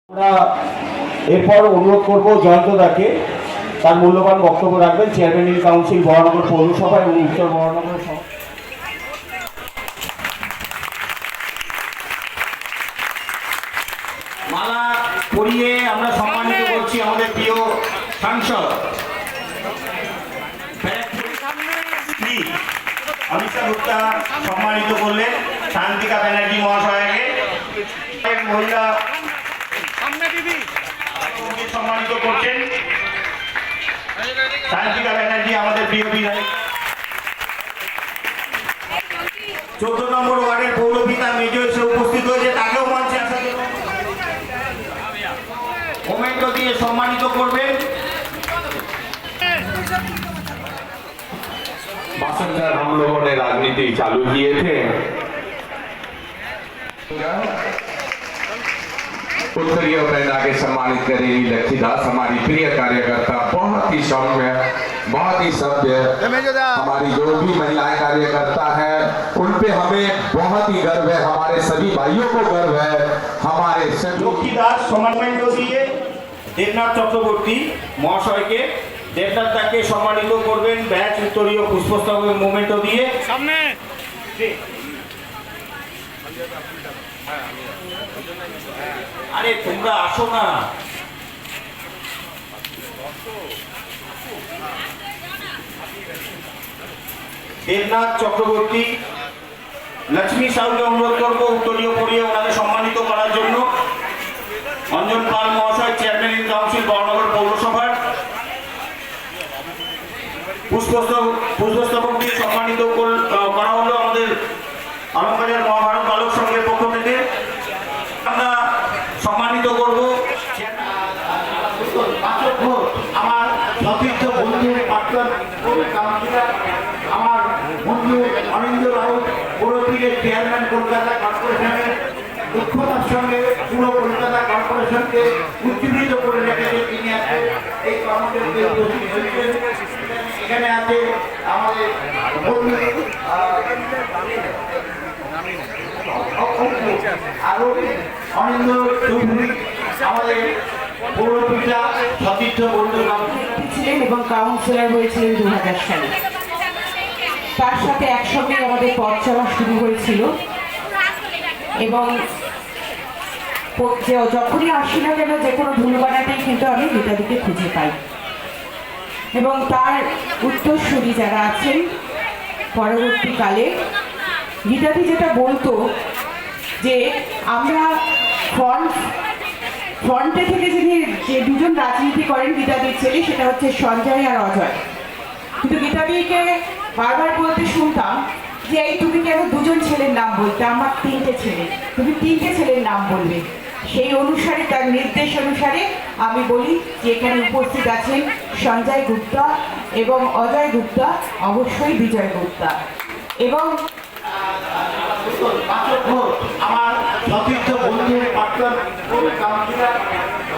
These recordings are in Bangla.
আমরা এরপর অনুরোধ করব জয়ন্তদাকে তার মূল্যবান বক্তব্য রাখবেন। চেয়ারম্যান ইন কাউন্সিল বহরমপুর পৌরসভা এবং উত্তর বহরমপুর মালা পরিয়ে আমরা সম্মানিত করছি আমাদের প্রিয় সাংসদ অমিতা গুপ্তা, সম্মানিত করলেন শান্তিকা ব্যানার্জি মহাশয়কে। মহিলা সম্মানিত করছেন শান্তিকা ব্যানার্জি, আমাদের প্রিয় বিধায়ক। 14 নম্বর ওয়ার্ডের পৌরপিতা মেজর এসে উপস্থিত হয়েছে, তাকেও মঞ্চে আসার জন্য মোমেন্ট দিয়ে সম্মানিত করবেন। मासनगर हम लोगों ने राजनीति चालू किए थे। उत्तरीय प्रेरणा के सम्मानित करेंगी लक्ष्मीदास, हमारी प्रिय कार्यकर्ता, बहुत ही सौम्य, बहुत ही सभ्य। हमारी जो भी महिलाएं कार्यकर्ता है उन पे हमें बहुत ही गर्व है, हमारे सभी भाइयों को गर्व है। हमारे लक्ष्मीदास সম্মানিত দিয়ে দেবনাথ চক্রবর্তী মহাশয়কে, দেবনাথ তাকে সম্মানিত করবেন ব্যাচ উত্তরীয় পুষ্পস্তবক মোমেন্ট দিয়ে। সামনে আরে তোমরা আসো না। দেবনাথ চক্রবর্তী, লক্ষ্মী সাউকে অনুরোধ করবো উত্তরীয় পরিয়ে ওনাকে সম্মানিত করার জন্য। অঞ্জন পাল মহাশয়, চেয়ারম্যান ইন কাউন্সিল বহরমপুর পৌরসভার পুষ্পস্তবক দিয়ে সম্মানিত করা হলো আমাদের আলমবাজার মহাভারত বালক সংঘের পক্ষ থেকে। আমরা সম্মানিত করবো আমার সতীর্থ বন্ধু প্রাক্তন কাউন্সিলর, আমার বন্ধু অনিন্দ রাউত, পৌরপীরের চেয়ারম্যান কলকাতা কর্পোরেশনের, দুঃখতার সঙ্গে পুরো কলকাতা কর্পোরেশনকে উজ্জীবিত করে রেখেছে তিনি। আজকে এই কর্মসূচিতে উপস্থিত হয়েছেন। এখানে আছে আমাদের আরো অনিন্দ চৌধুরী, আমাদের পৌরপিতা সতীর্থ বন্ধু ছিলেন এবং কাউন্সিলর হয়েছিলেন 2000 সালে। তার সাথে একসঙ্গে আমাদের পথ চলা শুরু হয়েছিল এবং যখনই আসি না কেন যে কোনো ভুল বানাতেই কিন্তু আমি গীতাদিকে খুঁজে পাই। এবং তার উত্তরসূরি যারা আছেন পরবর্তীকালে, গীতাদি যেটা বলতো যে আমরা ফ্রন্টে থেকে যে দুজন রাজনীতি করেন গীতাদির ছেলে, সেটা হচ্ছে সঞ্জয় আর অজয়। কিন্তু গীতাদিকে বারবার বলতে শুনতাম যে এই তুমি কেন দুজন ছেলের নাম বলতে, আমার 3টে ছেলে, তুমি 3টে ছেলের নাম বলবে। সেই অনুসারে, তার নির্দেশ অনুসারে আমি বলি যে এখানে উপস্থিত আছেন সঞ্জয় গুপ্তা এবং অজয় গুপ্তা, অবশ্যই বিজয় গুপ্তা। এবং আমার সতীর্থ বন্ধু প্রাক্তন কাউন্সিলর,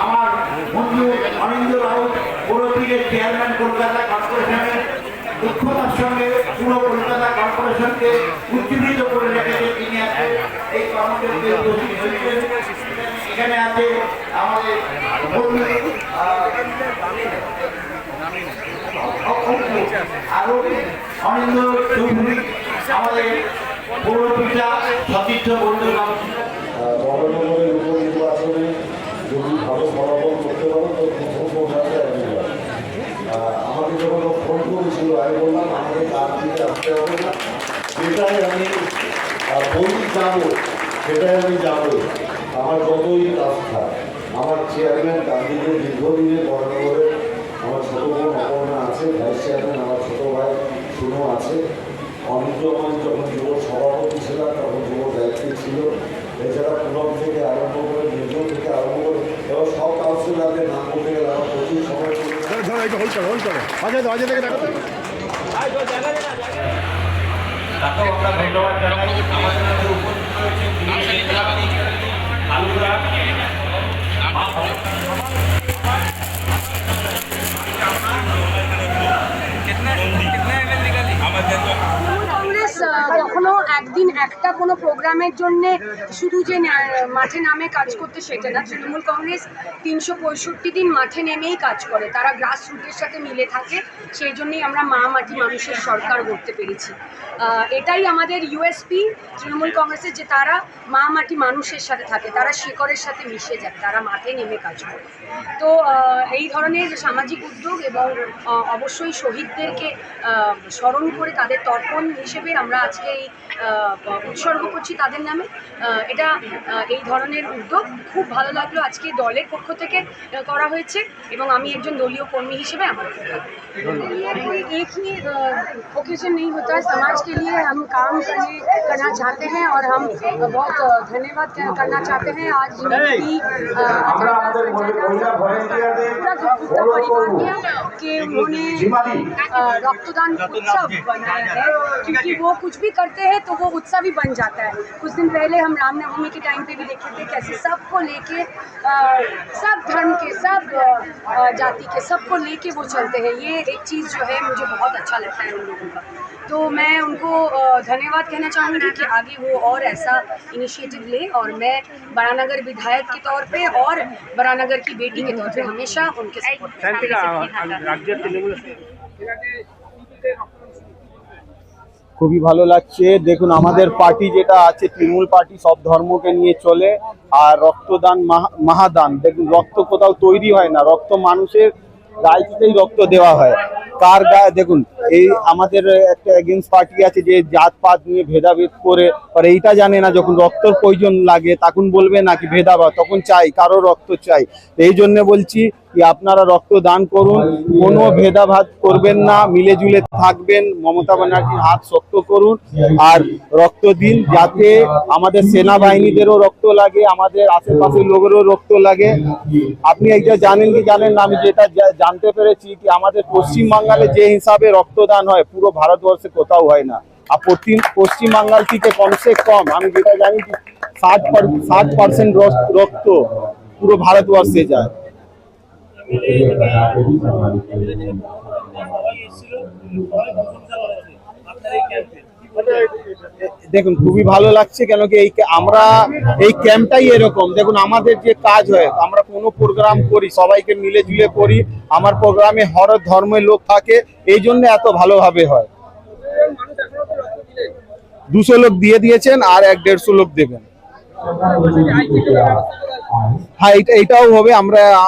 আমার বন্ধু অনিন্দ রাউত, পৌরপীরের চেয়ারম্যান কলকাতা কর্পোরেশনের, দুঃখতার সঙ্গে পুরো কলকাতা কর্পোরেশনকে উজ্জীবিত করে রেখেছে তিনি। আজকে এই কর্মসূচিতে উপস্থিত হয়েছেন। এখানে আছে আমাদের বন্ধু আরো অনিন্দ চৌধুরী, আমাদের পৌরপিতা সতীর্থ বন্ধু বহরমপুরের উপনির্বাচনে যদি ভালো ফলাফল করতে পারো তো আমাকে যখন ফোন করেছিল আমি বললাম আমাকে তার দিকে আসতে হবে না, সেটাই আমি বলি যাবো, সেটাই আমি যাবো। আমার যতই আস্থা, আমার চেয়ারম্যান গান্ধীদের দীর্ঘদিনের বহরমপুরের আমার ছোটো বোন অপর্ণা আছে, ভাইস চেয়ারম্যান আমার ছোটো ভাই শুনো আছে, অনিন্দ আমি যখন যুব সভাপতি ছিলাম তখন যুব দায়িত্বে ছিল। এছাড়া পুরম থেকে আরম্ভ করে মেজর থেকে আরম্ভ করে এবং সব কাউন্সিলরদের নাম বলতে গেলে আমার প্রচুর সময় ধন্যবাদ জানাই। আমাদের মধ্যে উপস্থিত হয়েছে কখনো একদিন একটা কোনো প্রোগ্রামের জন্য শুধু যে মাঠে নামে কাজ করতে সেটা না, তৃণমূল কংগ্রেস 365 দিন মাঠে নেমেই কাজ করে, তারা গ্রাসরুটের সাথে মিলে থাকে, সেই জন্যই আমরা মা মাটি মানুষের সরকার গড়তে পেরেছি। এটাই আমাদের ইউএসপি তৃণমূল কংগ্রেসের, যে তারা মা মাটি মানুষের সাথে থাকে, তারা শেকড়ের সাথে মিশে যায়, তারা মাঠে নেমে কাজ করে। তো এই ধরনের সামাজিক উদ্যোগ এবং অবশ্যই শহীদদেরকে স্মরণ করে তাদের তর্পণ হিসেবে আমরা আজকে এই উৎসর্গ করছি তাদের নামে। এটা এই ধরনের উদ্যোগ খুব ভালো লাগলো, আজকে দলের পক্ষ থেকে করা হয়েছে এবং আমি একজন দলীয় কর্মী হিসেবে আমার एक ही ओकेजन नहीं होता है, समाज के लिए हम काम करना चाहते हैं और हम बहुत धन्यवाद करना चाहते हैं आज जिनकी परिवार में कि उन्होंने रक्तदान उत्सव बनाया है, क्योंकि वो कुछ भी करते हैं तो वो उत्सव ही बन जाता है। कुछ दिन पहले हम रामनवमी के टाइम पे भी देखे थे कैसे सबको लेके, सब धर्म के, सब जाति के, सबको लेके वो चलते हैं। ये एक चीज़ जो है मुझे बहुत अच्छा लगता है उन लोगों का, तो मैं उनको धन्यवाद कहना चाहूँगी कि आगे वो और ऐसा इनिशिएटिव ले, और मैं बरानगर विधायक के तौर पे और बरानगर की बेटी के तौर पे हमेशा उनके सपोर्ट। খুবই ভালো লাগছে। দেখুন আমাদের পার্টি যেটা আছে তৃণমূল পার্টি সব ধর্মকে নিয়ে চলে, আর রক্তদান মহাদান। দেখুন রক্ত কোথাও তৈরি হয় না, রক্ত মানুষের গায়ে থেকেই রক্ত দেওয়া হয়। কার গায়ে দেখুন এই আমাদের একটা এগেন্স্ট পার্টি আছে যে জাতপাত নিয়ে ভেদাভেদ করে, আর এইটা জানে না যখন রক্তর প্রয়োজন লাগে তখন বলবে নাকি ভেদাভেদ, তখন চাই কারো রক্ত চাই। এই জন্য বলছি কি আপনারা রক্ত দান করুন, কোনো ভেদাভেদ করবেন না, মিলে জুলে থাকবেন, মমতা ব্যানার্জির হাত শক্ত করুন আর রক্ত দিন, যাতে আমাদের সেনাবাহিনীদেরও রক্ত লাগে, আমাদের আশেপাশের লোকেরও রক্ত লাগে। আপনি এইটা জানেন কি জানেন না, আমি যেটা জানতে পেরেছি কি আমাদের পশ্চিমবাংলায় যে হিসাবে রক্তদান হয় পুরো ভারতবর্ষে কোথাও হয় না। আর পশ্চিমবাংলার থেকে কমসে কম আমি যেটা জানি 60% রক্ত পুরো ভারতবর্ষে যায়। দেখুন খুবই ভালো লাগছে, কেন কি আমরা এই ক্যাম্পটাই এরকম। দেখুন আমাদের যে কাজ হয়, আমরা কোনো প্রোগ্রাম করি সবাইকে মিলে জুলে করি, আমার প্রোগ্রামে হর ধর্মের লোক থাকে, এই জন্য এত ভালোভাবে হয়। 200 লোক দিয়ে দিয়েছেন আর 150 লোক দেবেন। হ্যাঁ এটাও হবে।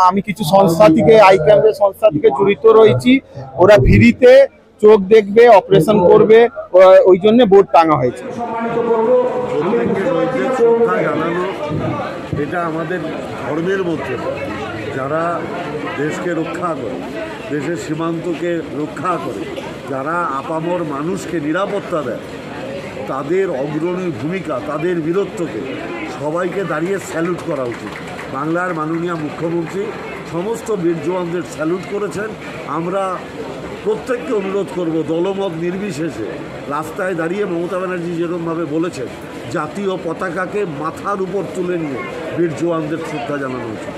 আমি কিছু সংস্থা থেকে আই ক্যাম্পের সংস্থা থেকে জড়িত রয়েছি, ওরা ফ্রিতে চোখ দেখবে, অপারেশন করবে, ওই জন্য বোর্ড টাঙা হয়েছে। জানানো এটা আমাদের ধর্মের মধ্যে, যারা দেশকে রক্ষা করে, দেশের সীমান্তকে রক্ষা করে, যারা আপামর মানুষকে নিরাপত্তা দেয়, তাদের অগ্রণী ভূমিকা, তাদের বীরত্বকে সবাইকে দাঁড়িয়ে স্যালুট করা উচিত। বাংলার মাননীয় মুখ্যমন্ত্রী সমস্ত বীর জওয়ানদের স্যালুট করেছেন। আমরা প্রত্যেককে অনুরোধ করব দলমত নির্বিশেষে রাস্তায় দাঁড়িয়ে মমতা ব্যানার্জি যেরকমভাবে বলেছেন জাতীয় পতাকাকে মাথার উপর তুলে নিয়ে বীর জওয়ানদের শ্রদ্ধা জানানো উচিত।